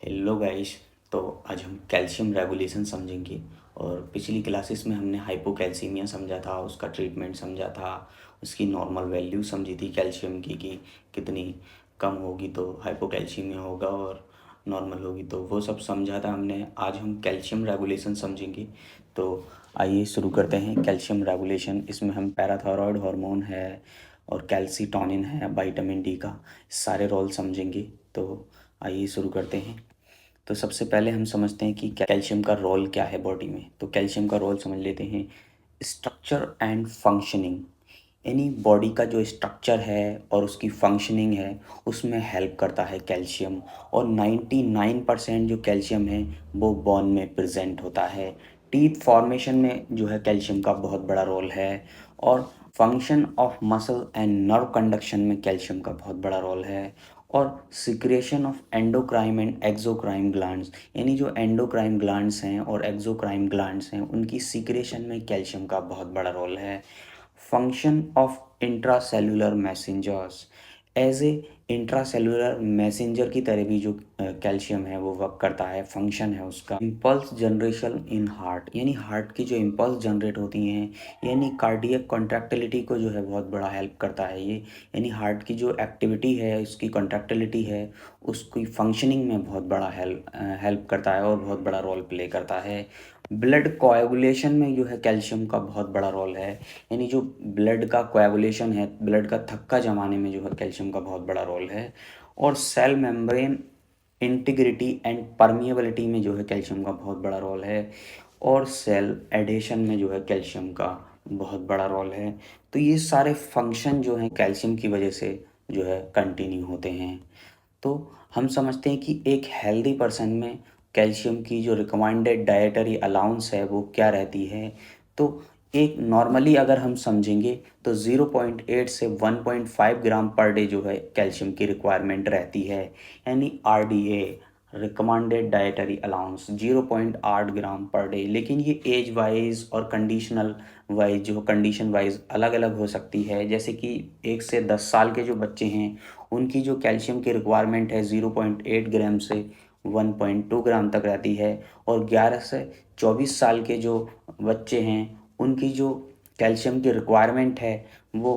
Hello guys. तो आज हम कैल्शियम रेगुलेशन समझेंगे। और पिछली क्लासेस में हमने हाइपोकैल्सीमिया समझा था, उसका ट्रीटमेंट समझा था, उसकी नॉर्मल वैल्यू समझी थी कैल्शियम की कि कितनी कम होगी तो हाइपोकैल्सीमिया होगा और नॉर्मल होगी तो वो सब समझा था हमने। आज हम कैल्शियम रेगुलेशन समझेंगे। तो आइए शुरू करते हैं। कैल्शियम रेगुलेशन, इसमें हम पैराथायरॉयड हार्मोन है और कैल्सीटोनिन है, विटामिन डी का, सारे रोल समझेंगे। तो आइए शुरू करते हैं। तो सबसे पहले हम समझते हैं कि कैल्शियम का रोल क्या है बॉडी में। तो कैल्शियम का रोल समझ लेते हैं। स्ट्रक्चर एंड फंक्शनिंग, यानी बॉडी का जो स्ट्रक्चर है और उसकी फंक्शनिंग है उसमें हेल्प करता है कैल्शियम। और 99% जो कैल्शियम है वो बोन में प्रेजेंट होता है। टीथ फॉर्मेशन में जो है कैल्शियम का बहुत बड़ा रोल है। और function of muscle and nerve conduction में कैल्शियम का बहुत बड़ा रोल है। और secretion of endocrine and exocrine glands, यानी जो एंडोक्राइन ग्लैंड्स हैं और एक्सोक्राइन ग्लैंड्स हैं उनकी सिक्रेशन में कैल्शियम का बहुत बड़ा रोल है। Function of intracellular messengers, as a intracellular messenger की तरह भी जो कैल्शियम है वो वर्क करता है, फंक्शन है उसका। इम्पल्स जनरेशन इन हार्ट, यानी हार्ट की जो इम्पल्स जनरेट होती हैं, यानी कार्डियक कॉन्ट्रैक्टिलिटी को जो है बहुत बड़ा हेल्प करता है ये। यानी हार्ट की जो एक्टिविटी है, उसकी कॉन्ट्रैक्टिलिटी है, उसकी फंक्शनिंग में बहुत बड़ा हेल्प करता है और बहुत बड़ा रोल प्ले करता है। ब्लड कोएगुलेशन में जो है कैल्शियम का बहुत बड़ा रोल है। यानी जो ब्लड का कोएगुलेशन है, ब्लड का थक्का जमाने में जो है कैल्शियम का बहुत बड़ा रोल है। और cell membrane integrity and permeability में जो है कैल्शियम का बहुत बड़ा रोल है। और सेल एडेशन में जो है कैल्शियम का बहुत बड़ा रोल है। तो ये सारे फंक्शन जो हैं कैल्शियम की वजह से जो है कंटिन्यू होते हैं। तो हम समझते हैं कि एक हेल्दी पर्सन में कैल्शियम की जो रिकमेंडेड डाइटरी अलाउंस है वो क्या रहती है। तो एक नॉर्मली अगर हम समझेंगे तो 0.8 से 1.5 ग्राम पर डे जो है कैल्शियम की रिक्वायरमेंट रहती है। यानी RDA, रिकमेंडेड डाइटरी अलाउंस, 0.8 ग्राम पर डे। लेकिन ये एज वाइज और कंडीशनल वाइज, जो कंडीशन वाइज अलग अलग हो सकती है। जैसे कि 1 से 10 साल के जो बच्चे हैं उनकी जो कैल्शियम की रिक्वायरमेंट है 0.8 ग्राम से 1.2 ग्राम तक रहती है। और 11 से 24 साल के जो बच्चे हैं उनकी जो कैल्शियम की रिक्वायरमेंट है वो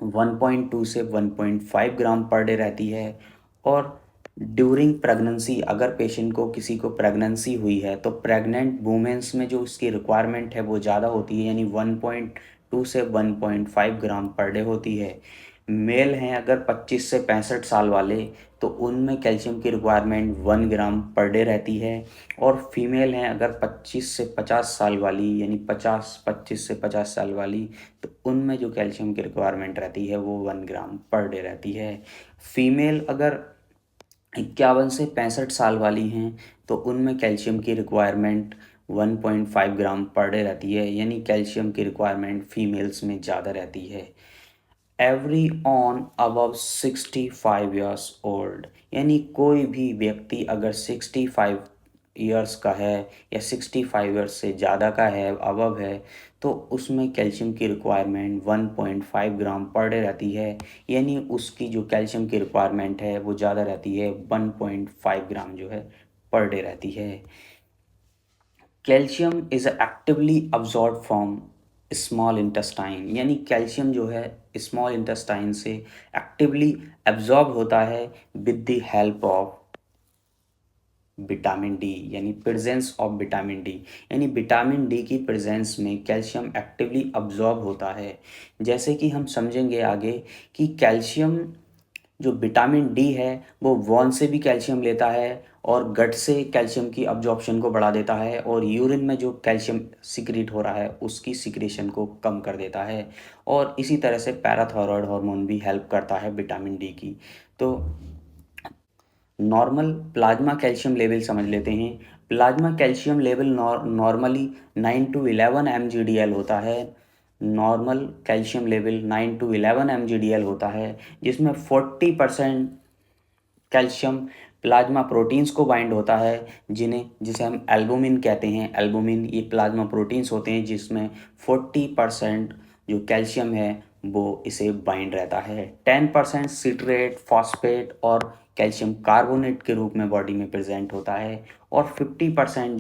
1.2 से 1.5 ग्राम पर डे रहती है। और ड्यूरिंग प्रेगनेंसी, अगर पेशेंट को किसी को प्रेगनेंसी हुई है तो प्रेग्नेंट वुमेन्स में जो उसकी रिक्वायरमेंट है वो ज़्यादा होती है, यानी 1.2 से 1.5 ग्राम पर डे होती है। मेल हैं अगर 25 से 65 साल वाले तो उनमें कैल्शियम की रिक्वायरमेंट 1 ग्राम पर डे रहती है। और फीमेल हैं अगर 25 से 50 साल वाली, यानी 25 से 50 साल वाली, तो उनमें जो कैल्शियम की रिक्वायरमेंट रहती है वो 1 ग्राम पर डे रहती है। फीमेल अगर 51 से 65 साल वाली हैं तो उनमें कैल्शियम की रिक्वायरमेंट 1.5 ग्राम पर डे रहती है, यानी कैल्शियम की रिक्वायरमेंट फीमेल्स में ज़्यादा रहती है। Every on above 65 years old, यानी कोई भी व्यक्ति अगर 65 ईयर्स का है या 65 ईयर्स से ज़्यादा का है, अबव है, तो उसमें कैल्शियम की रिक्वायरमेंट 1.5 ग्राम पर डे रहती है। यानी उसकी जो कैल्शियम की रिक्वायरमेंट है वो ज़्यादा रहती है, 1.5 ग्राम जो है पर डे रहती है। Calcium is actively absorb from small intestine, यानी कैल्शियम जो है स्मॉल इंटेस्टाइन से एक्टिवली एब्जॉर्ब होता है with the help of vitamin D, यानी प्रेजेंस ऑफ विटामिन डी। यानी विटामिन डी की प्रेजेंस में कैल्शियम एक्टिवली अब्जॉर्ब होता है। जैसे कि हम समझेंगे आगे कि कैल्शियम, जो विटामिन डी है वो वॉन से भी कैल्शियम लेता है और गट से कैल्शियम की अब्जॉर्प्शन को बढ़ा देता है और यूरिन में जो कैल्शियम सिक्रीट हो रहा है उसकी सिक्रेशन को कम कर देता है। और इसी तरह से पैराथायरॉयड हार्मोन भी हेल्प करता है विटामिन डी की। तो नॉर्मल प्लाज्मा कैल्शियम लेवल समझ लेते हैं। Plasma calcium level normally 9 to 11 mgdl होता है। Normal calcium level 9 to 11 mgdl होता है, जिसमें 40% कैल्शियम प्लाज्मा प्रोटीन्स को बाइंड होता है, जिसे हम एल्बुमिन कहते हैं। एल्बुमिन ये प्लाज्मा प्रोटीन्स होते हैं जिसमें 40% जो कैल्शियम है वो इसे बाइंड रहता है। 10% सिट्रेट, फॉस्फेट और कैल्शियम कार्बोनेट के रूप में बॉडी में प्रेजेंट होता है, और 50%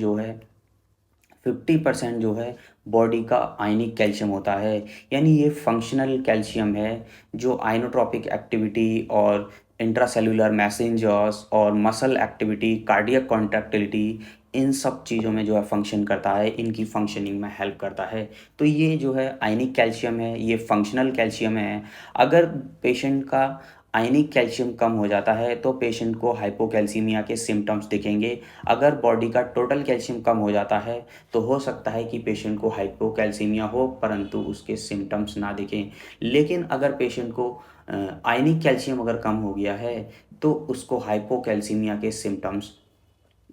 जो है बॉडी का आयनिक कैल्शियम होता है। यानी ये फंक्शनल कैल्शियम है जो आइनोट्रॉपिक एक्टिविटी और इंट्रासेल्युलर मैसेंजर्स और मसल एक्टिविटी, कार्डियक कॉन्ट्रैक्टिलिटी, इन सब चीज़ों में जो है फंक्शन करता है, इनकी फंक्शनिंग में हेल्प करता है। तो ये जो है आयनिक कैल्शियम है, ये फंक्शनल कैल्शियम है। अगर पेशेंट का आयनिक कैल्शियम कम हो जाता है तो पेशेंट को हाइपोकैल्सीमिया के सिम्टम्स दिखेंगे। अगर बॉडी का टोटल कैल्शियम कम हो जाता है तो हो सकता है कि पेशेंट को हाइपोकैल्सीमिया हो परंतु उसके सिम्टम्स ना दिखें। लेकिन अगर पेशेंट को आयनिक कैल्शियम अगर कम हो गया है तो उसको हाइपोकैल्सीमिया के सिम्टम्स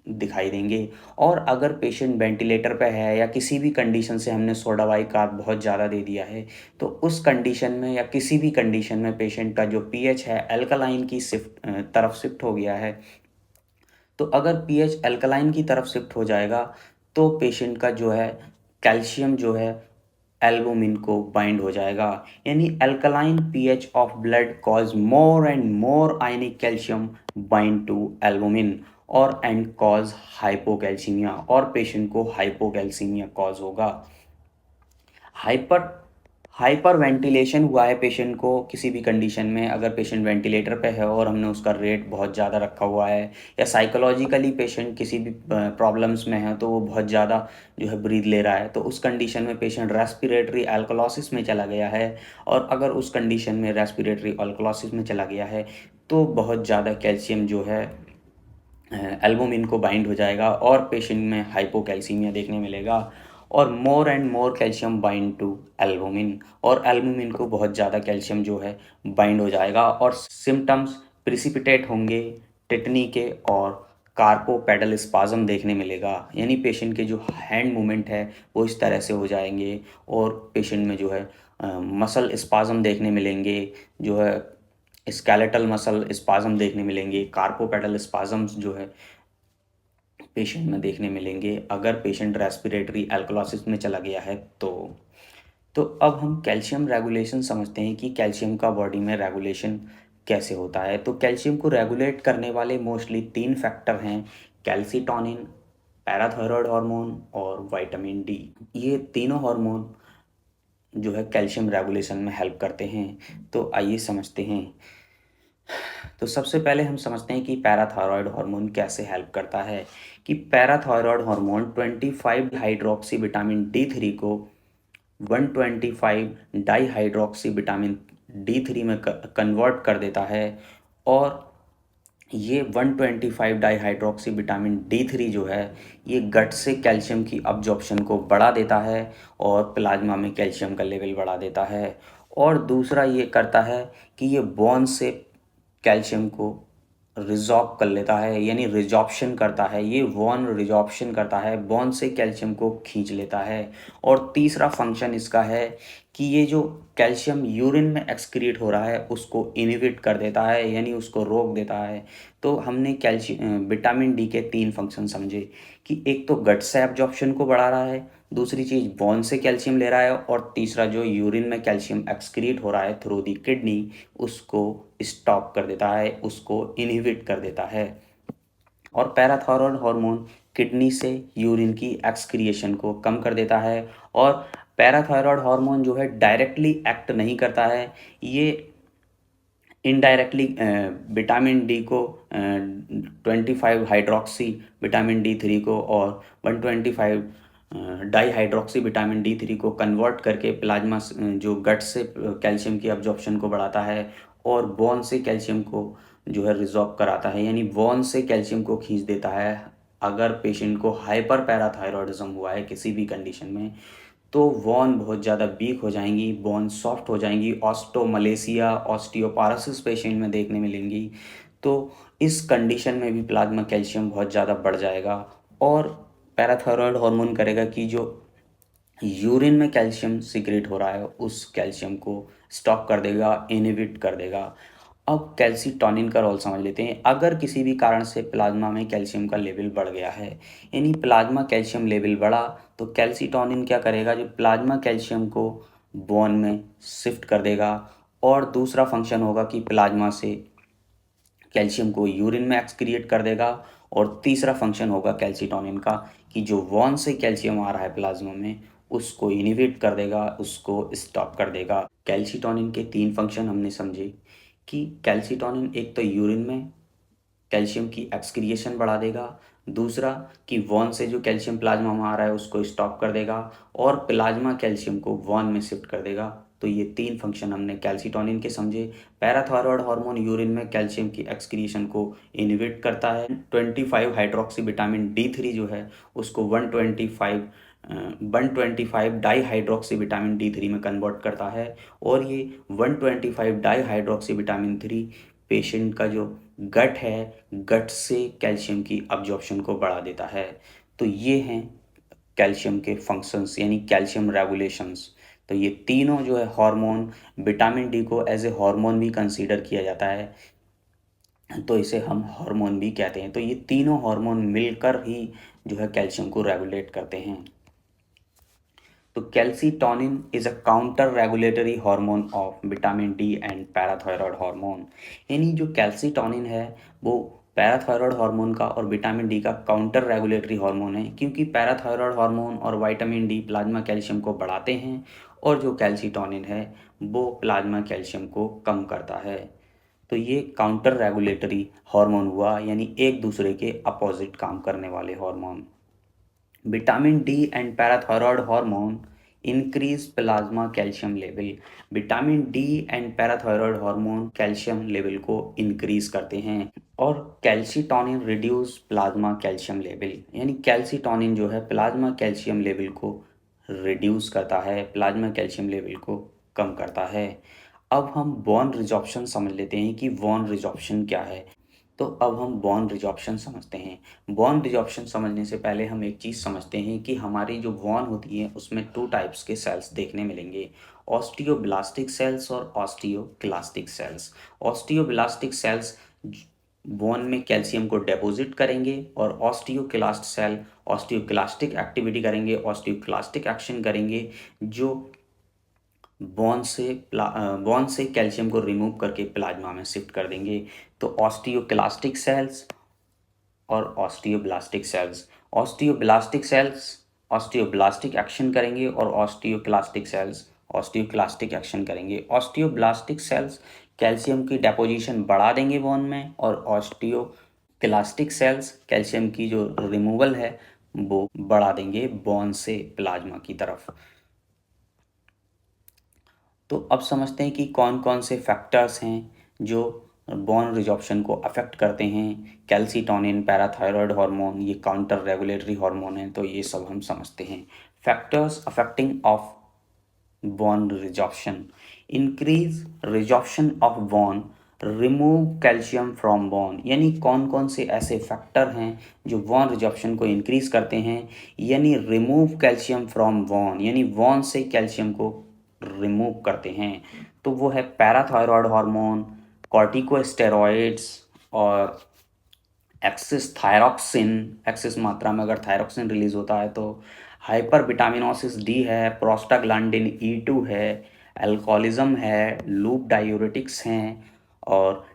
दिखाई देंगे। और अगर पेशेंट वेंटिलेटर पे है या किसी भी कंडीशन से हमने सोडा बाइकार्ब बहुत ज़्यादा दे दिया है, तो उस कंडीशन में या किसी भी कंडीशन में पेशेंट का जो पीएच है अल्कलाइन की तरफ शिफ्ट हो गया है, तो अगर पीएच अल्कलाइन की तरफ शिफ्ट हो जाएगा तो पेशेंट का जो है कैल्शियम जो है एल्बुमिन को बाइंड हो जाएगा। यानी alkaline pH of blood cause more and more ionic calcium bind to albumin और एंड कॉज हाइपोकैल्सीमिया, और पेशेंट को हाइपोकैल्सीमिया कॉज होगा। हाइपर हाइपर वेंटिलेशन हुआ है पेशेंट को किसी भी कंडीशन में, अगर पेशेंट वेंटिलेटर पे है और हमने उसका रेट बहुत ज़्यादा रखा हुआ है, या साइकोलॉजिकली पेशेंट किसी भी प्रॉब्लम्स में है तो वो बहुत ज़्यादा जो है ब्रीथ ले रहा है, तो उस कंडीशन में पेशेंट रेस्पिरेटरी अल्कोलोसिस में चला गया है। और अगर उस कंडीशन में रेस्पिरेटरी अल्कोलोसिस में चला गया है तो बहुत ज़्यादा कैल्शियम जो है एल्बुमिन को बाइंड हो जाएगा और पेशेंट में हाइपोकैल्सीमिया देखने मिलेगा। और more and more calcium bind to albumin, और एल्बुमिन को बहुत ज़्यादा कैल्शियम जो है बाइंड हो जाएगा और सिम्टम्स प्रिसिपिटेट होंगे टिटनी के और कार्पोपेडल स्पाज्म देखने मिलेगा। यानी पेशेंट के जो हैंड मूवमेंट है वो इस तरह से हो जाएंगे और पेशेंट में जो है मसल स्पाज्म देखने मिलेंगे, जो है स्केलेटल मसल स्पाज्म देखने मिलेंगे, कार्पोपेडल स्पाज्म्स जो है पेशेंट में देखने मिलेंगे अगर पेशेंट रेस्पिरेटरी अल्कोलोसिस में चला गया है तो अब हम कैल्शियम रेगुलेशन समझते हैं कि कैल्शियम का बॉडी में रेगुलेशन कैसे होता है। तो कैल्शियम को रेगुलेट करने वाले मोस्टली 3 फैक्टर हैं, कैल्सीटोनिन, पैराथायरॉयड हार्मोन और विटामिन डी। ये तीनों हार्मोन जो है कैल्शियम रेगुलेशन में हेल्प करते हैं। तो आइए समझते हैं। तो सबसे पहले हम समझते हैं कि पैराथायरॉयड हार्मोन कैसे हेल्प करता है। कि parathyroid hormone 25 hydroxy vitamin D three को 125 dihydroxy vitamin D three में कन्वर्ट कर देता है, और ये 125 dihydroxy vitamin D three जो है ये गट से कैल्शियम की अब्जॉर्प्शन को बढ़ा देता है और प्लाज्मा में कैल्शियम का लेवल बढ़ा देता है। और दूसरा ये करता है कि ये बोन से कैल्शियम को रिजॉर्ब कर लेता है, यानी रिजॉर्प्शन करता है, ये वॉन रिजॉर्प्शन करता है, बोन से कैल्शियम को खींच लेता है। और तीसरा फंक्शन इसका है कि ये जो कैल्शियम यूरिन में एक्सक्रीट हो रहा है उसको इनहिबिट कर देता है, यानी उसको रोक देता है। तो हमने कैल्शियम विटामिन डी के 3 फंक्शन समझे कि एक तो गट से एब्जॉर्प्शन को बढ़ा रहा है, दूसरी चीज़ बोन से कैल्शियम ले रहा है, और तीसरा जो यूरिन में कैल्शियम एक्सक्रीट हो रहा है थ्रू दी किडनी उसको स्टॉप कर देता है, उसको इनहिबिट कर देता है। और पैराथायरॉयड हार्मोन किडनी से यूरिन की एक्सक्रिएशन को कम कर देता है। और पैराथायरॉयड हार्मोन जो है डायरेक्टली एक्ट नहीं करता है, ये इनडायरेक्टली विटामिन डी को 25 हाइड्रोक्सी विटामिन डी थ्री को और 125 dihydroxy vitamin D three को कन्वर्ट करके प्लाज्मा जो गट से कैल्शियम की अब्जॉर्प्शन को बढ़ाता है और बोन से कैल्शियम को जो है रिजॉर्ब कराता है, यानी बोन से कैल्शियम को खींच देता है। अगर पेशेंट को हाइपर पैराथायरॉयडिज्म हुआ है किसी भी कंडीशन में तो बोन बहुत ज़्यादा वीक हो जाएंगी, बोन सॉफ्ट हो जाएंगी, ऑस्टोमलेसिया ऑस्टियोपारोसिस पेशेंट में देखने मिलेंगी। तो इस कंडीशन में भी प्लाज्मा कैल्शियम बहुत ज़्यादा बढ़ जाएगा और पैराथायरॉयड हार्मोन करेगा कि जो यूरिन में कैल्शियम सीक्रेट हो रहा है उस कैल्शियम को स्टॉप कर देगा, इनहिबिट कर देगा। अब कैल्सीटोनिन का रोल समझ लेते हैं। अगर किसी भी कारण से प्लाज्मा में कैल्शियम का लेवल बढ़ गया है, यानी प्लाज्मा कैल्शियम लेवल बढ़ा, तो कैल्सीटोनिन क्या करेगा, जो प्लाज्मा कैल्शियम को बोन में शिफ्ट कर देगा। और दूसरा फंक्शन होगा कि प्लाज्मा से कैल्शियम को यूरिन में एक्सक्रिएट कर देगा। और तीसरा फंक्शन होगा कैल्सीटोनिन का कि जो वॉन से कैल्शियम आ रहा है प्लाज्मा में उसको इनिबिट कर देगा, उसको स्टॉप कर देगा। कैल्सीटोनिन के तीन फंक्शन हमने समझे कि कैल्सीटोनिन एक तो यूरिन में कैल्शियम की एक्सक्रिएशन बढ़ा देगा, दूसरा कि वॉन से जो कैल्शियम प्लाज्मा में आ रहा है उसको स्टॉप कर देगा, और प्लाज्मा कैल्शियम को वॉन में शिफ्ट कर देगा। तो ये तीन फंक्शन हमने कैल्सीटोनिन के समझे। पैराथायरॉयड हार्मोन यूरिन में कैल्शियम की एक्सक्रिएशन को इनहिबिट करता है। 25 हाइड्रोक्सी विटामिन D3 जो है उसको 125 डाई हाइड्रोक्सी विटामिन D3 में कन्वर्ट करता है। और ये 125 डाई हाइड्रोक्सी विटामिन 3 पेशेंट का जो गट है, गट से कैल्शियम की अब्जॉर्प्शन को बढ़ा देता है। तो ये हैं कैल्शियम के फंक्शंस यानी कैल्शियम रेगुलेशंस। तो ये तीनों जो है हार्मोन, विटामिन डी को एज ए हार्मोन भी कंसीडर किया जाता है, तो इसे हम हार्मोन भी कहते हैं। तो ये तीनों हार्मोन मिलकर ही जो है कैल्शियम को रेगुलेट करते हैं। तो calcitonin is a counter regulatory hormone of vitamin D and parathyroid hormone. यानी जो कैल्सीटोनिन है वो पैराथायरॉयड हार्मोन का और विटामिन डी का काउंटर रेगुलेटरी हार्मोन है, क्योंकि पैराथायरॉयड हार्मोन और विटामिन डी प्लाज्मा कैल्शियम को बढ़ाते हैं और जो कैल्सीटोनिन है वो प्लाज्मा कैल्शियम को कम करता है। तो ये काउंटर रेगुलेटरी हार्मोन हुआ, यानी एक दूसरे के अपोजिट काम करने वाले hormone. Vitamin D and parathyroid hormone increase plasma calcium level. Vitamin D and parathyroid hormone calcium level को इंक्रीज करते हैं। और calcitonin reduce plasma calcium level, यानी कैल्सीटोनिन जो है प्लाज्मा कैल्शियम लेवल को रिड्यूस करता है, प्लाज्मा कैल्शियम लेवल को कम करता है। अब हम बॉन रिजॉर्प्शन समझ लेते हैं कि बॉन रिजॉर्प्शन क्या है। तो अब हम बॉन रिजॉर्प्शन समझते हैं। बॉन रिजॉर्प्शन समझने से पहले हम एक चीज़ समझते हैं कि हमारी जो बॉन होती है उसमें टू टाइप्स के सेल्स देखने मिलेंगे, ऑस्टियोब्लास्टिक सेल्स और osteoclastic cells. Osteoblastic cells bone में कैल्शियम को डिपॉजिट करेंगे और ऑस्टियोक्लास्ट सेल ऑस्टियोक्लास्टिक एक्टिविटी करेंगे, ऑस्टियोक्लास्टिक एक्शन करेंगे, जो बॉन से कैल्शियम को रिमूव करके प्लाज्मा में शिफ्ट कर देंगे। तो ऑस्टियोक्लास्टिक सेल्स और osteoblastic cells, osteoblastic cells osteoblastic action करेंगे और ऑस्टियोक्लास्टिक सेल्स ऑस्टियोक्लास्टिक एक्शन करेंगे। ऑस्टियोब्लास्टिक सेल्स कैल्शियम की डेपोजिशन बढ़ा देंगे बोन में, और ऑस्टियोक्लास्टिक सेल्स कैल्शियम की जो रिमूवल है वो बढ़ा देंगे बोन से प्लाज्मा की तरफ। तो अब समझते हैं कि कौन कौन से फैक्टर्स हैं जो बोन रिजॉर्प्शन को अफेक्ट करते हैं। कैल्सीटोनिन, पैराथायरॉयड हार्मोन, ये काउंटर रेगुलेटरी हार्मोन है, तो ये सब हम समझते हैं। Factors affecting of bone resorption: increase resorption of bone, remove calcium from bone. यानी कौन कौन से ऐसे फैक्टर हैं जो बोन रिजॉर्प्शन को इंक्रीज करते हैं, यानी रिमूव कैल्शियम फ्रॉम बोन, यानी बोन से कैल्शियम को रिमूव करते हैं। तो वो है पैराथायरॉयड हार्मोन, कॉर्टिकोस्टेरॉइड्स और एक्सिस थायरॉक्सिन। एक्सिस मात्रा में अगर थायरॉक्सिन रिलीज होता है तो हाइपर विटामिनोसिस डी है, प्रोस्टाग्लैंडिन E2 है, अल्कोहलिज्म है, लूप डायूरेटिक्स हैं, और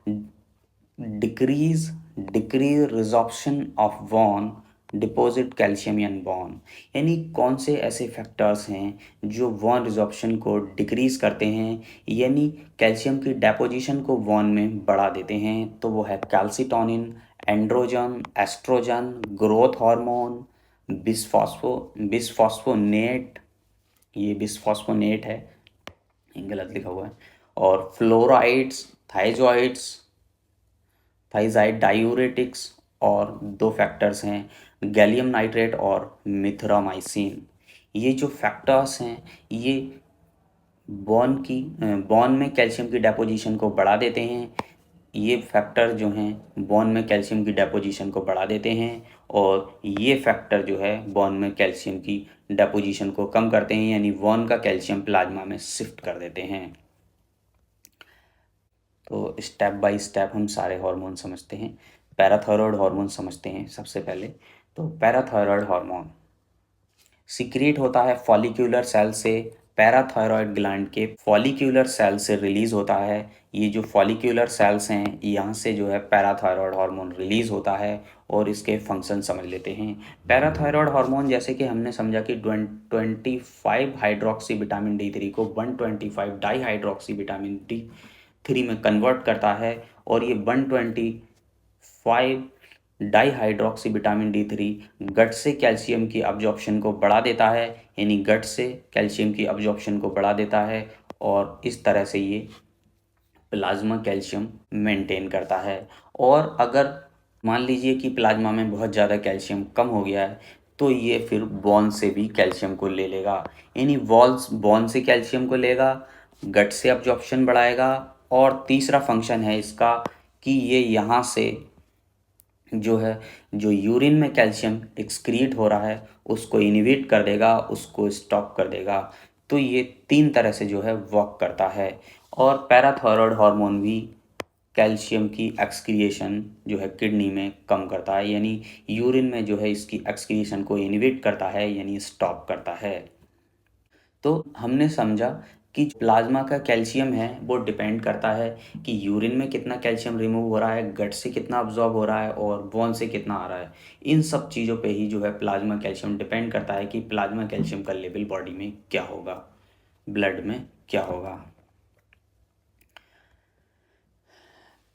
decrease decrease resorption of bone, deposit calcium in bone. यानी कौन से ऐसे फैक्टर्स हैं जो बॉन रिजॉर्प्शन को डिक्रीज करते हैं, यानी कैल्शियम की डेपोजिशन को बॉन में बढ़ा देते हैं। तो वो है calcitonin, androgen, estrogen, growth hormone, bisphosphonate, ये बिसफॉस्फोनेट है, ये गलत लिखा हुआ है, और फ्लोराइड्स, थाइजॉइड्स, थाइजाइड डायूरेटिक्स, और दो फैक्टर्स हैं गैलियम नाइट्रेट और मिथ्रामाइसिन। ये जो फैक्टर्स हैं ये बॉन में कैल्शियम की डेपोजिशन को बढ़ा देते हैं। ये फैक्टर जो हैं बॉन में कैल्शियम की डेपोजिशन को बढ़ा देते हैं, और ये फैक्टर जो है बॉन में कैल्शियम की डेपोजिशन को कम करते हैं, यानी बॉन का कैल्शियम प्लाज्मा में शिफ्ट कर देते हैं। तो स्टेप बाय स्टेप हम सारे हार्मोन समझते हैं। पैराथायरॉयड हार्मोन समझते हैं सबसे पहले। तो पैराथायरॉयड हार्मोन सीक्रेट होता है फॉलिक्यूलर सेल से पैराथायरॉयड ग्लैंड के फॉलिक्यूलर सेल से रिलीज होता है। ये जो फॉलिक्यूलर सेल्स हैं यहाँ से जो है पैराथायरॉयड हार्मोन रिलीज होता है और इसके फंक्शन समझ लेते हैं। पैराथायरॉयड हार्मोन जैसे कि हमने समझा कि 25 हाइड्रोक्सी विटामिन D3 को 125 डाई हाइड्रोक्सी विटामिन D3 में कन्वर्ट करता है और ये 125 डाई हाइड्रोक्सी विटामिन D3 गट से कैल्शियम की अब्जॉर्प्शन को बढ़ा देता है, यानी गट से कैल्शियम की अब्जॉर्प्शन को बढ़ा देता है और इस तरह से ये प्लाज्मा कैल्शियम मेंटेन करता है। और अगर मान लीजिए कि प्लाज्मा में बहुत ज़्यादा कैल्शियम कम हो गया है तो ये फिर बोन से भी कैल्शियम को ले लेगा, यानी बोन से कैल्शियम को लेगा, गट से अब्जॉर्प्शन बढ़ाएगा और तीसरा फंक्शन है इसका कि ये यहाँ से जो है जो यूरिन में कैल्शियम एक्सक्रीट हो रहा है उसको इनहिबिट कर देगा, उसको स्टॉप कर देगा। तो ये 3 तरह से जो है वर्क करता है। और पैराथायरॉयड हार्मोन भी कैल्शियम की एक्सक्रिएशन जो है किडनी में कम करता है, यानी यूरिन में जो है इसकी एक्सक्रिएशन को इनहिबिट करता है, यानी स्टॉप करता है। तो हमने समझा कि प्लाज्मा का कैल्शियम है वो डिपेंड करता है कि यूरिन में कितना कैल्शियम रिमूव हो रहा है, गट से कितना अब्जॉर्ब हो रहा है और बोन से कितना आ रहा है। इन सब चीज़ों पे ही जो है प्लाज्मा कैल्शियम डिपेंड करता है कि प्लाज्मा कैल्शियम का लेवल बॉडी में क्या होगा, ब्लड में क्या होगा।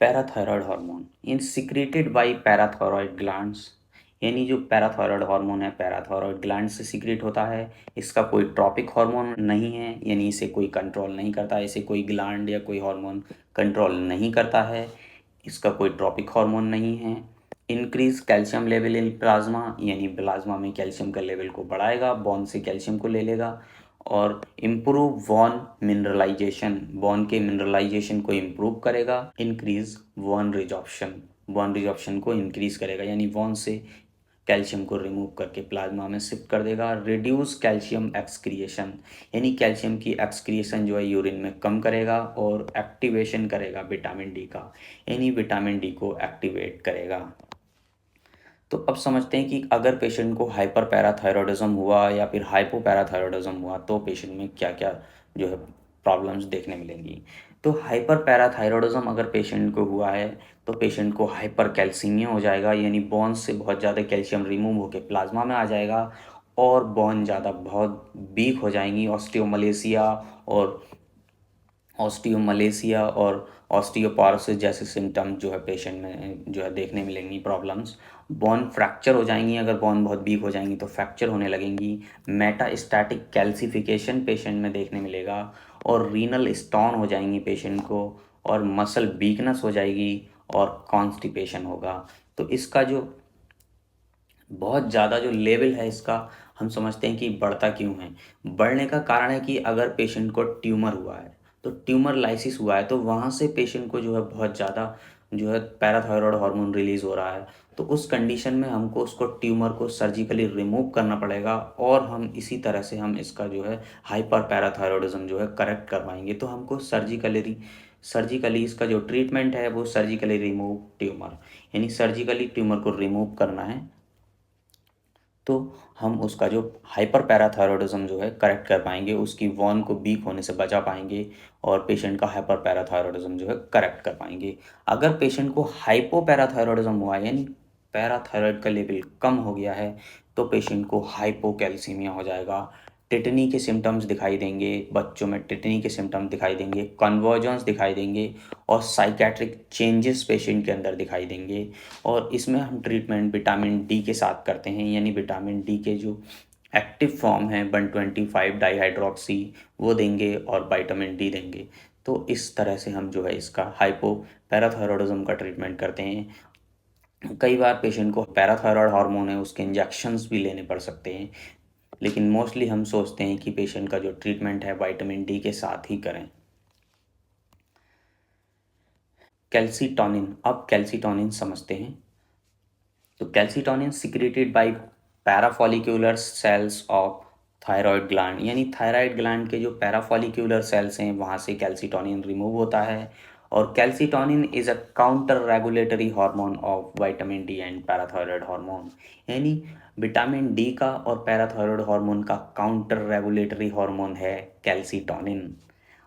Parathyroid hormone in secreted by parathyroid glands, यानी जो पैराथायरॉयड हार्मोन है पैराथायरॉयड ग्लैंड से सीक्रेट होता है। इसका कोई ट्रॉपिक हार्मोन नहीं है, यानी इसे कोई कंट्रोल नहीं करता, इसे कोई ग्लैंड या कोई हार्मोन कंट्रोल नहीं करता है। इसका कोई ट्रॉपिक हार्मोन नहीं है। Increase calcium level in plasma, यानी प्लाज्मा में कैल्शियम का लेवल को बढ़ाएगा, बोन से कैल्शियम को ले लेगा। और इम्प्रूव बोन मिनरलाइजेशन, बोन के मिनरलाइजेशन को इम्प्रूव करेगा। Increase bone resorption, bone resorption को इंक्रीज करेगा, यानी बोन से कैल्शियम को रिमूव करके प्लाज्मा में शिफ्ट कर देगा। रिड्यूस कैल्शियम एक्सक्रिएशन, यानी कैल्शियम की एक्सक्रिएशन जो है यूरिन में कम करेगा और एक्टिवेशन करेगा विटामिन डी का, यानी विटामिन डी को एक्टिवेट करेगा। तो अब समझते हैं कि अगर पेशेंट को हाइपर पैराथायरॉयडिज्म हुआ या फिर हाइपो पैराथायरॉयडिज्म हुआ तो पेशेंट में क्या क्या जो है प्रॉब्लम्स देखने मिलेंगी। तो हाइपर पैराथायरॉयडिज्म अगर पेशेंट को हुआ है तो पेशेंट को हाइपर कैल्सीमिया हो जाएगा, यानी बोन से बहुत ज़्यादा कैल्शियम रिमूव होकर प्लाज्मा में आ जाएगा और बोन ज़्यादा बहुत वीक हो जाएंगी। ऑस्टियोमलेसिया और ऑस्टियोपोरोसिस जैसे सिम्टम जो है पेशेंट में जो है देखने मिलेंगी प्रॉब्लम्स। बोन फ्रैक्चर हो जाएंगी, अगर बोन बहुत वीक हो जाएंगी तो फ्रैक्चर होने लगेंगी। मेटास्टैटिक कैल्सिफिकेशन पेशेंट में देखने मिलेगा और रीनल स्टोन हो जाएंगी पेशेंट को और मसल वीकनेस हो जाएगी और कॉन्स्टिपेशन होगा। तो इसका जो बहुत ज़्यादा जो लेवल है इसका हम समझते हैं कि बढ़ता क्यों है। बढ़ने का कारण है कि अगर पेशेंट को ट्यूमर हुआ है तो ट्यूमर लाइसिस हुआ है तो वहाँ से पेशेंट को जो है बहुत ज़्यादा जो है पैराथायरॉयड हार्मोन रिलीज़ हो रहा है। तो उस कंडीशन में हमको उसको ट्यूमर को सर्जिकली रिमूव करना पड़ेगा और हम इसी तरह से हम इसका जो है हाइपर पैराथायरॉयडिज्म जो है करेक्ट करवाएंगे। तो हमको सर्जिकली इसका जो ट्रीटमेंट है वो सर्जिकली रिमूव ट्यूमर, यानी सर्जिकली ट्यूमर को रिमूव करना है। तो हम उसका जो हाइपर पैराथायरॉयडिज्म जो है करेक्ट कर पाएंगे, उसकी वॉन को वीक होने से बचा पाएंगे और पेशेंट का हाइपर पैराथायरॉयडिज्म जो है करेक्ट कर पाएंगे। अगर पेशेंट को हाइपो पैराथायरॉयडिज्म हुआ है यानी पैराथायरॉयड का लेवल कम हो गया है तो पेशेंट को हाइपोकैल्सीमिया हो जाएगा। टिटनी के सिम्टम्स दिखाई देंगे, बच्चों में टिटनी के सिम्टम्स दिखाई देंगे, कन्वर्जेंस दिखाई देंगे और साइकेट्रिक चेंजेस पेशेंट के अंदर दिखाई देंगे। और इसमें हम ट्रीटमेंट विटामिन डी के साथ करते हैं, यानी विटामिन डी के जो एक्टिव फॉर्म है 125 डाईहाइड्रोक्सी वो देंगे और विटामिन डी देंगे। तो इस तरह से हम जो है इसका हाइपो पैराथायरॉयडिज्म का ट्रीटमेंट करते हैं। कई बार पेशेंट को पैराथायरॉयड हार्मोन है उसके इंजेक्शंस भी लेने पड़ सकते हैं, लेकिन मोस्टली हम सोचते हैं कि पेशेंट का जो ट्रीटमेंट है विटामिन डी के साथ ही करें। कैल्सीटोनिन, अब कैल्सीटोनिन समझते हैं। तो calcitonin secreted by parafollicular cells of thyroid gland, यानी थायराइड ग्लैंड के जो पैराफॉलिक्यूलर सेल्स हैं वहाँ से कैल्सीटोनिन रिमूव होता है और calcitonin is a counter regulatory hormone of vitamin D and parathyroid hormone. यानी विटामिन डी का और पैराथायरॉयड हार्मोन का काउंटर रेगुलेटरी हार्मोन है कैल्सीटोनिन,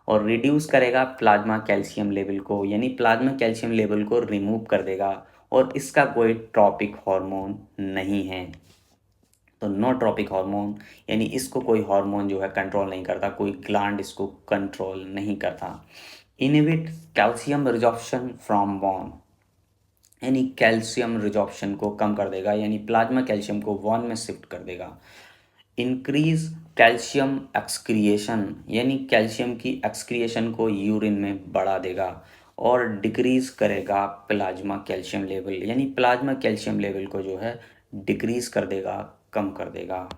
और रिड्यूस करेगा प्लाज्मा कैल्शियम लेवल को, यानी प्लाज्मा कैल्शियम लेवल को रिमूव कर देगा। और इसका कोई ट्रॉपिक हार्मोन नहीं है। तो नो ट्रॉपिक हार्मोन, यानी इसको कोई हार्मोन जो है कंट्रोल नहीं करता, कोई ग्लैंड इसको कंट्रोल नहीं करता। Inhibit calcium resorption from bone, यानी कैल्शियम रिजॉर्प्शन को कम कर देगा, यानी प्लाज्मा कैल्शियम को बोन में शिफ्ट कर देगा। इंक्रीज कैल्शियम एक्सक्रिएशन, यानी कैल्शियम की एक्सक्रिएशन को यूरिन में बढ़ा देगा। और डिक्रीज करेगा प्लाज्मा कैल्शियम लेवल, यानी प्लाज्मा कैल्शियम लेवल को जो है डिक्रीज कर देगा, कम कर देगा।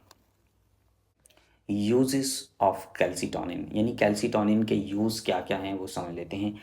यूजेस ऑफ कैल्सीटोनिन, यानी कैल्सीटोनिन के यूज़ क्या क्या हैं वो समझ लेते हैं।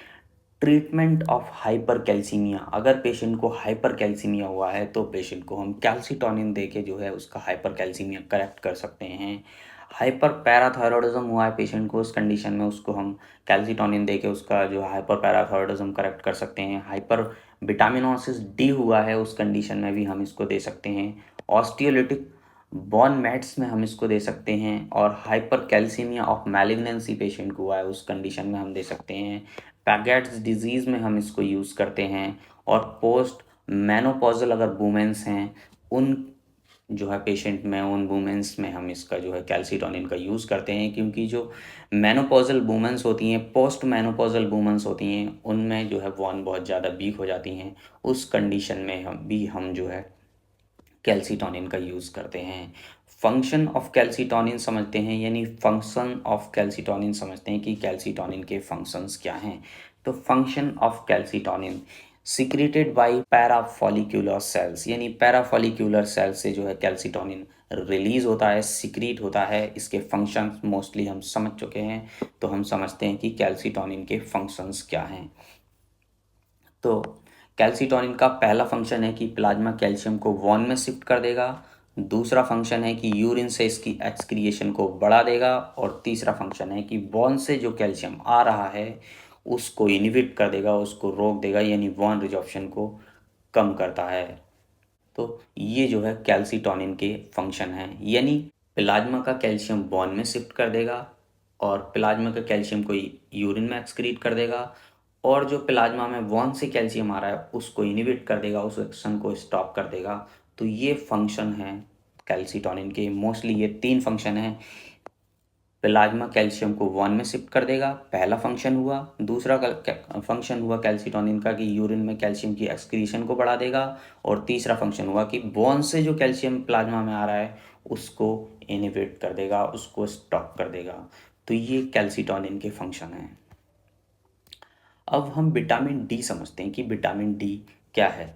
ट्रीटमेंट ऑफ हाइपर कैल्सीमिया, अगर पेशेंट को हाइपर कैल्सीमिया हुआ है तो पेशेंट को हम कैल्सीटोनिन दे के जो है उसका हाइपर कैल्सीमिया करेक्ट कर सकते हैं। हाइपर पैराथायरॉयडिज्म हुआ है पेशेंट को, उस कंडीशन में उसको हम कैल्सीटोनिन दे के उसका जो हाइपर पैराथायरॉयडिज्म करेक्ट कर सकते हैं। हाइपर विटामिनोसिस डी हुआ है, उस कंडीशन में भी हम इसको दे सकते हैं। ऑस्टियोलिटिक बॉन मैट्स में हम इसको दे सकते हैं। और hyper calcaemia of malignancy patient को हुआ है, उस कंडीशन में हम दे सकते हैं। पैगेट्स डिजीज़ में हम इसको यूज़ करते हैं। और पोस्ट मेनोपॉजल अगर वुमेन्स हैं उन जो है पेशेंट में, उन वुमेन्स में हम इसका जो है कैल्सीटोनिन का यूज़ करते हैं, क्योंकि जो मेनोपॉजल वुमेन्स होती हैं, पोस्ट मेनोपॉजल वुमेन्स होती हैं, उनमें जो है वॉन बहुत ज़्यादा वीक हो जाती हैं। उस कंडीशन में हम जो है कैल्सीटोनिन का यूज़ करते हैं। फंक्शन ऑफ कैल्सीटोनिन समझते हैं, यानी फंक्शन ऑफ कैल्सीटोनिन समझते हैं कि कैल्सीटोनिन के फंक्शंस क्या हैं। तो function of calcitonin secreted by parafollicular cells, यानी पैराफॉलिक्यूलर सेल्स से जो है कैल्सीटोनिन रिलीज होता है, सिक्रीट होता है। इसके फंक्शंस मोस्टली हम समझ चुके हैं, तो हम समझते हैं कि कैल्सीटोनिन के फंक्शंस क्या हैं। तो कैल्सीटोनिन का पहला फंक्शन है कि प्लाज्मा कैल्शियम को वॉन में शिफ्ट कर देगा। दूसरा फंक्शन है कि यूरिन से इसकी एक्सक्रिएशन को बढ़ा देगा। और तीसरा फंक्शन है कि वॉन से जो कैल्शियम आ रहा है उसको इनहिबिट कर देगा, उसको रोक देगा, यानी वॉन रिजॉर्प्शन को कम करता है। तो ये जो है कैल्सीटोनिन के फंक्शन हैं, यानी प्लाज्मा का कैल्शियम वॉन में शिफ्ट कर देगा और प्लाज्मा का कैल्शियम को यूरिन में एक्सक्रीट कर देगा। और जो प्लाज्मा में वॉन से कैल्शियम आ रहा है उसको इनहिबिट कर देगा, उस एक्शन को स्टॉप कर देगा। तो ये फंक्शन है कैल्सीटोनिन के। मोस्टली ये तीन फंक्शन हैं। प्लाज्मा कैल्शियम को वॉन में शिफ्ट कर देगा, पहला फंक्शन हुआ। दूसरा फंक्शन हुआ कैल्सीटोनिन का कि यूरिन में कैल्शियम की एक्सक्रीशन को बढ़ा देगा। और तीसरा फंक्शन हुआ कि वॉन से जो कैल्शियम प्लाज्मा में आ रहा है उसको इनहिबिट कर देगा, उसको स्टॉप कर देगा। तो ये कैल्सीटोनिन के फंक्शन हैं। अब हम विटामिन डी समझते हैं कि विटामिन डी क्या है।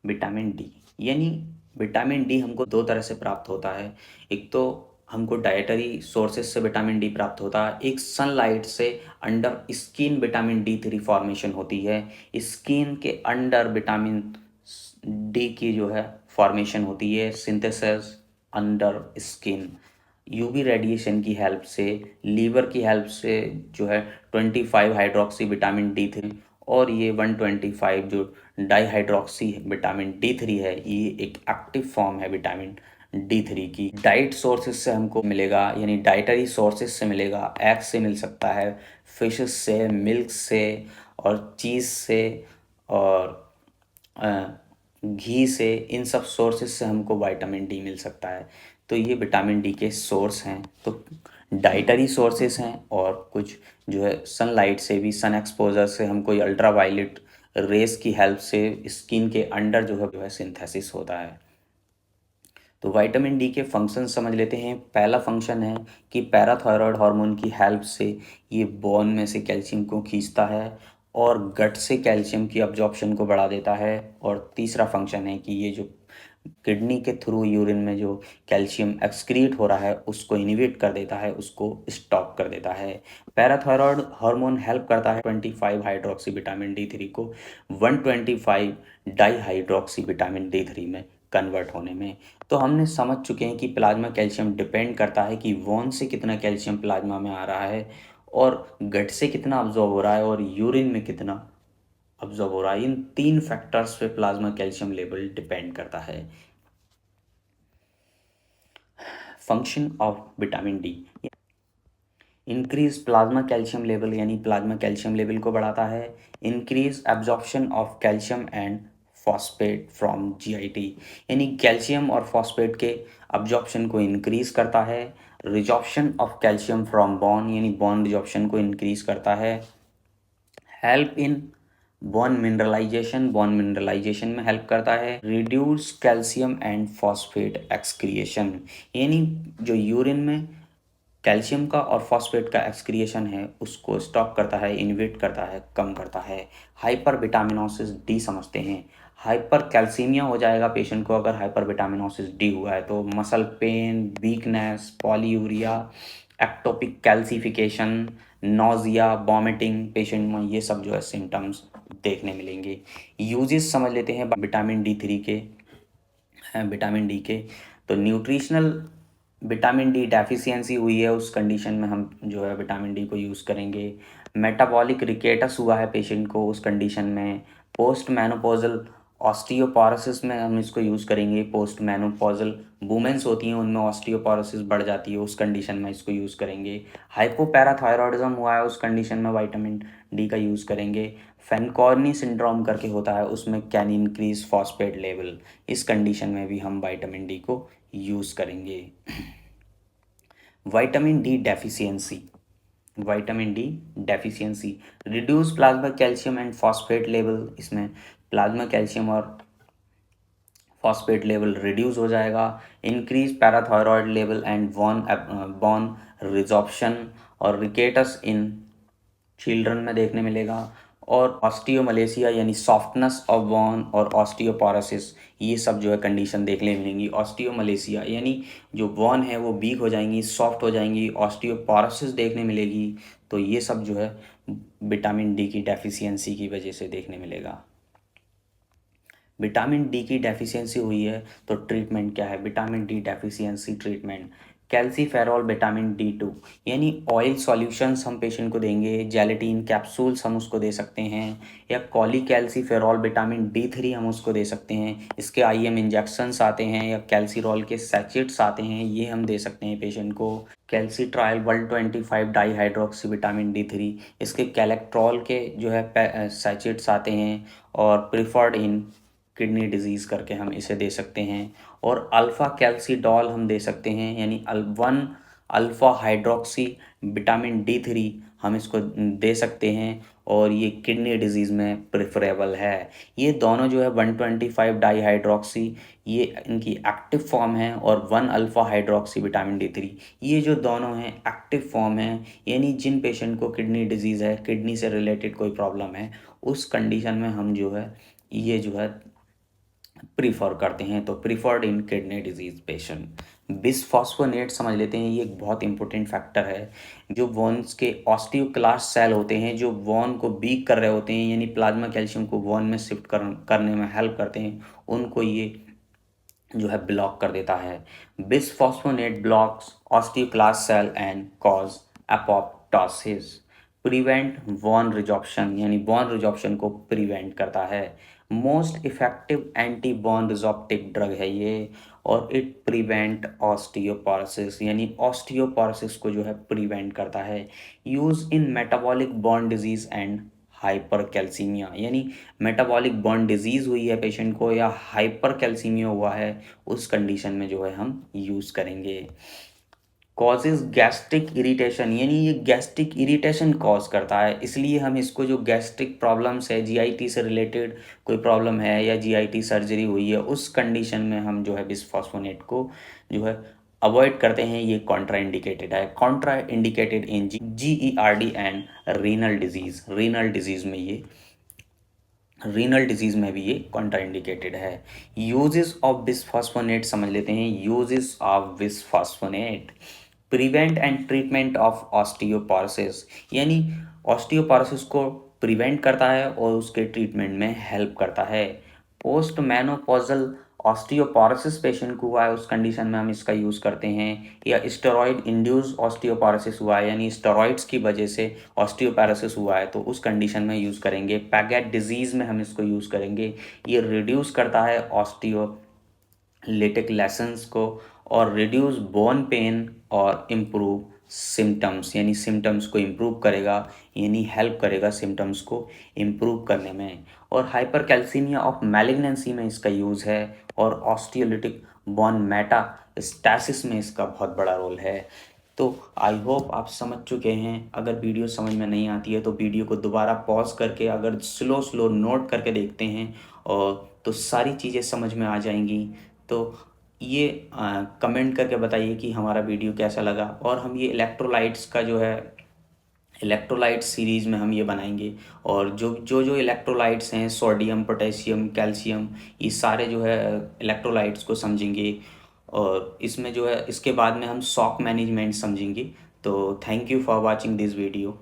विटामिन डी, यानी विटामिन डी हमको दो तरह से प्राप्त होता है। एक तो हमको डाइटरी सोर्सेज से विटामिन डी प्राप्त होता है, एक सनलाइट से under skin vitamin D three formation होती है। स्किन के अंडर विटामिन डी की जो है फॉर्मेशन होती है, synthesis under skin, UV radiation की हेल्प से, लीवर की हेल्प से जो है 25 हाइड्रोक्सी विटामिन डी थ्री, और ये 125 जो डाईहाइड्रोक्सी विटामिन डी थ्री है, ये एक एक्टिव फॉर्म है विटामिन डी थ्री की। डाइट सोर्सेज से हमको मिलेगा, यानी डाइटरी सोर्सेज से मिलेगा। एग से मिल सकता है, फिशेस से, मिल्क से, और चीज़ से, और घी से, इन सब सोर्सेज से हमको विटामिन डी मिल सकता है। तो ये विटामिन डी के सोर्स हैं। तो डाइटरी सोर्सेस हैं, और कुछ जो है सनलाइट से भी, सन एक्सपोजर से हमको अल्ट्रा वायलेट रेस की हेल्प से स्किन के अंडर जो है सिंथेसिस होता है। तो विटामिन डी के फंक्शन समझ लेते हैं। पहला फंक्शन है कि पैराथायरॉयड हार्मोन की हेल्प से ये बोन में से कैल्शियम को खींचता है और गट से कैल्शियम की अब्जॉर्प्शन को बढ़ा देता है। और तीसरा फंक्शन है कि ये जो किडनी के थ्रू यूरिन में जो कैल्शियम एक्सक्रीट हो रहा है उसको इनहिबिट कर देता है, उसको स्टॉप कर देता है। पैराथायरॉयड हार्मोन हेल्प करता है 25 हाइड्रोक्सी विटामिन डी थ्री को 125 डाईहाइड्रोक्सी विटामिन डी थ्री में कन्वर्ट होने में। तो हमने समझ चुके हैं कि प्लाज्मा कैल्शियम डिपेंड करता है कि वॉन से कितना कैल्शियम प्लाज्मा में आ रहा है और गट से कितना अब्जॉर्ब हो रहा है और यूरिन में कितना अब्जॉर्ब हो रहा है। इन 3 फैक्टर्स पे प्लाज्मा कैल्शियम लेवल डिपेंड करता है। Function of vitamin D, increase plasma calcium level यानी प्लाज्मा कैल्शियम लेवल को बढ़ाता है। Increase absorption of calcium and phosphate from GIT, यानी कैल्शियम और फॉस्फेट के अब्जॉर्प्शन को इंक्रीज करता है। Resorption of calcium from bone, यानी बोन रिजॉर्प्शन को इंक्रीज करता है। हेल्प इन बोन मिनरलाइजेशन में हेल्प करता है। Reduce calcium and phosphate excretion, यानी जो यूरिन में कैल्शियम का और फॉस्फेट का एक्सक्रिएशन है उसको स्टॉप करता है, इनहिबिट करता है, कम करता है। हाइपर विटामिनोसिस डी समझते हैं। हाइपर कैल्सीमिया हो जाएगा पेशेंट को अगर हाइपर विटामिनोसिस डी हुआ है तो muscle pain, weakness, polyuria, ectopic calcification, nausea, vomiting patient में ये सब जो है सिम्टम्स देखने मिलेंगे। यूजेस समझ लेते हैं विटामिन डी थ्री के, विटामिन डी के। तो न्यूट्रिशनल विटामिन डी डेफिशिएंसी हुई है उस कंडीशन में हम जो है विटामिन डी को यूज़ करेंगे। मेटाबॉलिक रिकेटस हुआ है पेशेंट को उस कंडीशन में। पोस्ट मेनोपॉजल ऑस्टियोपोरोसिस में हम इसको यूज़ करेंगे। पोस्ट मेनोपॉजल वुमेन्स होती हैं उनमें ऑस्टियोपोरोसिस बढ़ जाती है, उस कंडीशन में इसको यूज़ करेंगे। हाइपोपैराथायरॉयडिज्म हुआ है उस कंडीशन में विटामिन डी का यूज़ करेंगे। फैनकॉर्नी सिंड्रोम करके होता है उसमें कैन इंक्रीज फॉस्फेट लेवल, इस कंडीशन में भी हम विटामिन डी को यूज़ करेंगे। Vitamin D deficiency, vitamin D deficiency reduce plasma calcium and phosphate level, इसमें प्लाज्मा कैल्शियम और फॉस्फेट लेवल रिड्यूस हो जाएगा। Increase parathyroid level and bone resorption और रिकेटस इन चिल्ड्रन में देखने मिलेगा। और ऑस्टियोमलेशिया यानी सॉफ्टनेस ऑफ बोन और ऑस्टियोपोरोसिस, ये सब जो है कंडीशन देखने मिलेंगी। ऑस्टियोमलेशिया यानी जो बोन है वो वीक हो जाएंगी, सॉफ्ट हो जाएंगी, ऑस्टियोपोरोसिस देखने मिलेगी। तो ये सब जो है विटामिन डी की डेफिशिएंसी की वजह से देखने मिलेगा। विटामिन डी की डेफिशिएंसी हुई है तो ट्रीटमेंट क्या है। Vitamin D deficiency treatment calciferol vitamin D two, यानी ऑयल सॉल्यूशंस हम पेशेंट को देंगे। जेलेटिन कैप्सूल्स हम उसको दे सकते हैं, या कॉली कैल्सीफेरॉल विटामिन डी थ्री हम उसको दे सकते हैं। इसके आईएम इंजेक्शंस आते हैं या कैल्सीरॉल के सैचेट्स आते हैं, ये हम दे सकते हैं पेशेंट को। Calcitriol 125 dihydroxy vitamin D three, इसके कैलेक्ट्रॉल के जो है सैचेट्स आते हैं। और प्रिफर्ड इन किडनी डिजीज़ करके हम इसे दे सकते हैं। और अल्फ़ा कैल्सीडॉल हम दे सकते हैं, यानी 1 alpha hydroxy vitamin D three हम इसको दे सकते हैं। और ये किडनी डिजीज़ में प्रेफरेबल है। ये दोनों जो है 125 डाई हाइड्रोक्सी, ये इनकी एक्टिव फॉर्म है, और 1 alpha hydroxy vitamin D three, ये जो दोनों हैं एक्टिव फॉर्म हैं। यानी जिन पेशेंट को किडनी डिजीज़ है, किडनी से रिलेटेड कोई प्रॉब्लम है, उस कंडीशन में हम जो है ये जो है प्रीफर करते हैं। तो preferred in kidney disease patient. Bisphosphonate समझ लेते हैं, ये एक बहुत इंपॉर्टेंट फैक्टर है। जो वॉन्स के ऑस्टियोक्लास्ट सेल होते हैं जो वॉन को वीक कर रहे होते हैं, यानी प्लाज्मा कैल्शियम को वॉन में शिफ्ट करने में हेल्प करते हैं, उनको ये जो है ब्लॉक कर देता है। Bisphosphonate blocks osteoclast cell and cause apoptosis. Prevent bone resorption, यानी वॉन रिजॉर्प्शन को प्रिवेंट करता है। मोस्ट इफेक्टिव एंटी बॉन रिजॉर्प्टिव ड्रग है ये। और इट प्रिवेंट ऑस्टियोपोरोसिस, यानी ऑस्टियोपोरोसिस को जो है प्रिवेंट करता है। Use in metabolic bone disease and hypercalcaemia, यानी मेटाबॉलिक बॉन डिजीज़ हुई है पेशेंट को या हाइपर कैल्सीमिया हुआ है, उस कंडीशन में जो है हम यूज़ करेंगे। कॉजेज गैस्ट्रिक इरिटेशन, यानी ये गैस्ट्रिक इरिटेशन कॉज करता है, इसलिए हम इसको जो गैस्ट्रिक प्रॉब्लम्स है, जीआईटी से रिलेटेड कोई प्रॉब्लम है या जीआईटी सर्जरी हुई है, उस कंडीशन में हम जो है बिसफॉस्फोनेट को जो है अवॉइड करते हैं। ये कॉन्ट्रा इंडिकेटेड है, contraindicated in GERD and renal disease में ये रीनल डिजीज़ में भी ये कॉन्ट्रा इंडिकेटेड है। यूजेस ऑफ बिसफॉस्फोनेट समझ लेते हैं। Uses of bisphosphonate prevent and treatment of osteoporosis, यानी ऑस्टियोपोरोसिस को प्रिवेंट करता है और उसके ट्रीटमेंट में हेल्प करता है। पोस्ट मेनोपॉजल ऑस्टियोपोरोसिस पेशेंट को हुआ है उस कंडीशन में हम इसका यूज़ करते हैं, या स्टेरॉइड इंड्यूस ऑस्टियोपोरोसिस हुआ है यानी स्टेरॉइड्स की वजह से ऑस्टियोपोरोसिस हुआ है तो उस कंडीशन में यूज़ करेंगे। पैगेट डिजीज़ में हम इसको यूज़ करेंगे। ये रिड्यूस करता है ऑस्टियोलिटिक लेसन्स को और रिड्यूस बोन पेन और इम्प्रूव सिम्टम्स, यानी सिम्टम्स को इम्प्रूव करेगा, यानी हेल्प करेगा सिम्टम्स को इम्प्रूव करने में। और हाइपरकैल्सीमिया ऑफ मैलिग्नेंसी में इसका यूज़ है और ऑस्टियोलिटिक बोन मेटास्टैसिस में इसका बहुत बड़ा रोल है। तो आई होप आप समझ चुके हैं। अगर वीडियो समझ में नहीं आती है तो वीडियो को दोबारा पॉज करके अगर स्लो स्लो नोट करके देखते हैं और तो सारी चीज़ें समझ में आ जाएंगी। तो ये कमेंट करके बताइए कि हमारा वीडियो कैसा लगा। और हम ये इलेक्ट्रोलाइट्स का जो है इलेक्ट्रोलाइट सीरीज़ में हम ये बनाएंगे और जो जो जो इलेक्ट्रोलाइट्स हैं सोडियम पोटेशियम कैल्शियम, ये सारे जो है इलेक्ट्रोलाइट्स को समझेंगे। और इसमें जो है इसके बाद में हम शॉक मैनेजमेंट समझेंगे। तो thank you for watching this video.